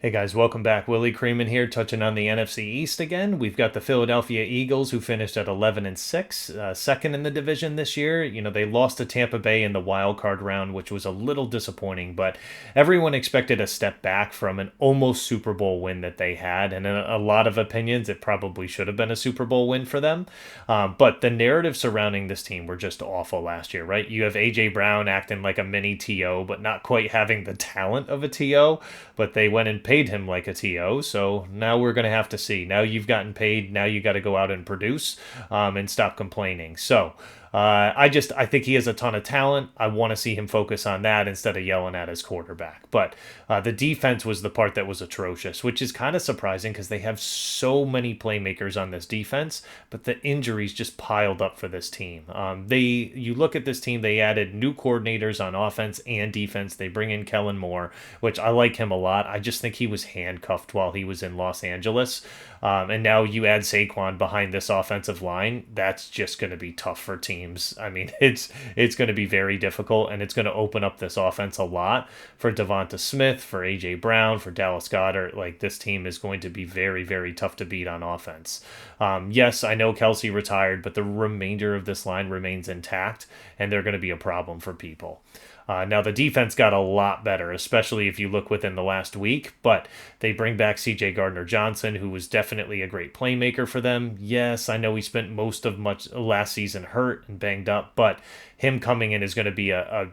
Hey guys, welcome back. Willie Creeman here, touching on the NFC East again. We've got the Philadelphia Eagles, who finished at 11-6, second in the division this year. You know, they lost to Tampa Bay in the wild card round, which was a little disappointing, but everyone expected a step back from an almost Super Bowl win that they had. And in a lot of opinions, it probably should have been a Super Bowl win for them. But the narrative surrounding this team were just awful last year, right? You have A.J. Brown acting like a mini T.O., but not quite having the talent of a T.O., but they went and paid him like a TO. So now we're going to have to see. Now you've gotten paid. Now you got to go out and produce and stop complaining. So I think he has a ton of talent. I want to see him focus on that instead of yelling at his quarterback. But the defense was the part that was atrocious, which is kind of surprising because they have so many playmakers on this defense, but the injuries just piled up for this team. You look at this team, they added new coordinators on offense and defense. They bring in Kellen Moore, which I like him a lot. I just think he was handcuffed while he was in Los Angeles. And now you add Saquon behind this offensive line. That's just going to be tough for teams. I mean, it's going to be very difficult, and it's going to open up this offense a lot for Devonta Smith, for AJ Brown, for Dallas Goedert. Like, this team is going to be very, very tough to beat on offense. Yes, I know Kelsey retired, but the remainder of this line remains intact, and they're going to be a problem for people. Now, the defense got a lot better, especially if you look within the last week, but they bring back CJ Gardner-Johnson, who was definitely a great playmaker for them. Yes, I know he spent most of much last season hurt and banged up, but him coming in is going to be a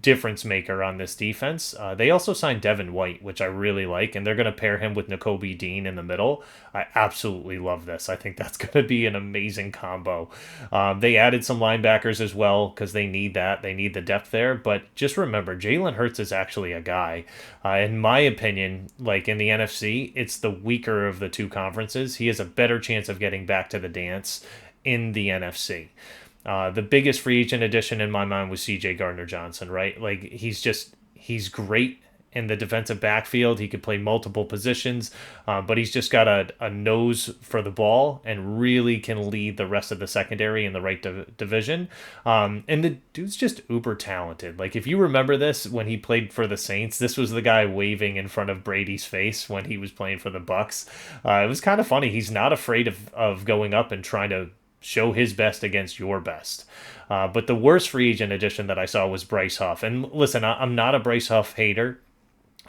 difference maker on this defense. They also signed Devin White, which I really like, and they're going to pair him with Nakobe Dean in the middle. I absolutely love this. I think that's going to be an amazing combo. They added some linebackers as well because they need that. They need the depth there. But just remember, Jalen Hurts is actually a guy. In my opinion, like in the NFC, it's the weaker of the two conferences. He has a better chance of getting back to the dance in the NFC. The biggest free agent addition in my mind was CJ Gardner Johnson, right? Like, he's great in the defensive backfield. He could play multiple positions, but he's just got a nose for the ball and really can lead the rest of the secondary in the right division. And the dude's just uber talented. Like, if you remember this, when he played for the Saints, this was the guy waving in front of Brady's face when he was playing for the Bucks. It was kind of funny. He's not afraid of going up and trying to show his best against your best. But the worst free agent addition that I saw was Bryce Huff. And listen, I'm not a Bryce Huff hater.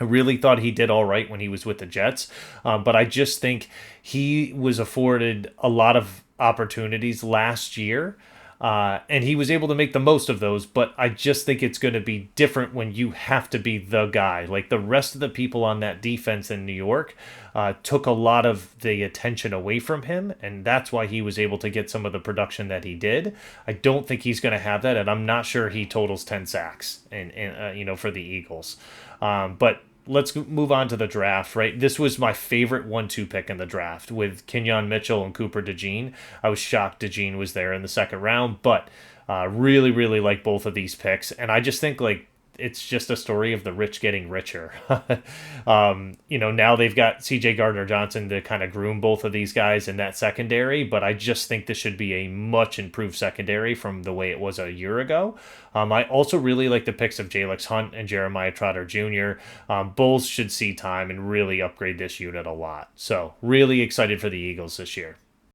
I really thought he did all right when he was with the Jets, but I just think he was afforded a lot of opportunities last year, and he was able to make the most of those. But I just think it's going to be different when you have to be the guy. Like, the rest of the people on that defense in New York took a lot of the attention away from him, and that's why he was able to get some of the production that he did. I don't think he's going to have that, and I'm not sure he totals 10 sacks for the Eagles. But let's move on to the draft, right? This was my favorite 1-2 pick in the draft with Kenyon Mitchell and Cooper DeJean. I was shocked DeJean was there in the second round, but really, really like both of these picks. And I just think, like, it's just a story of the rich getting richer. Now they've got CJ Gardner-Johnson to kind of groom both of these guys in that secondary, but I just think this should be a much improved secondary from the way it was a year ago. I also really like the picks of Jalex Hunt and Jeremiah Trotter Jr. Both should see time and really upgrade this unit a lot. So really excited for the Eagles this year.